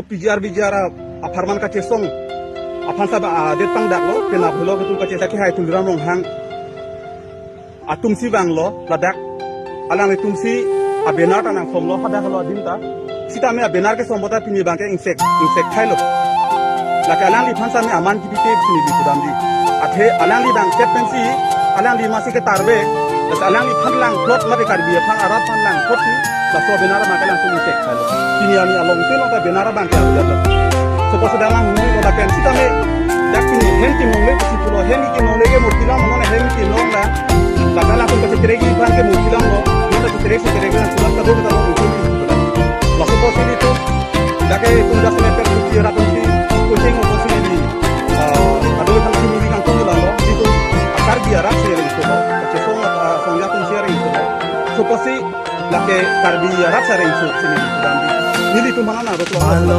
pijar aparman ka chesong apan sa det pang dak lo pena bhulo betul ka chesa ki hai tulram rong hang atumsi bang lo ladak alang tumsi abenar ta nang somlo hadak lo dinta sita me abenar ke sombota pini bang ke insect thailo la ka alang li phansa me aman ki bite sini bi kudam di athe alang li bang captaincy alang li masi ke tarbe la alang li phanlang plot ma be kar bi phang arab phanlang khoti la so benar ma kalang tu insect thailo kini ani along te lo ka benar bang ke alu Supaya sedang menunggu pada pensi kami, yakin henti menunggu si pulau henti ki menunggu ke mutilam mana henti menunggu lah, laka langsung ke cekeregi ban ke mutilam lo, mana cekeregi lah pulang ke rumah kalau mungkin itu lah. Lalu supaya itu, jaga itu dah semester tujuh ratus si kucing untuk si ini, ada yang si ini kan tuh lah lo, itu akar biara sharing itu lo, kecesong sonja pun sharing itu lo, supaya si laki karbiara sharing itu sini dan ini itu mana nak lo.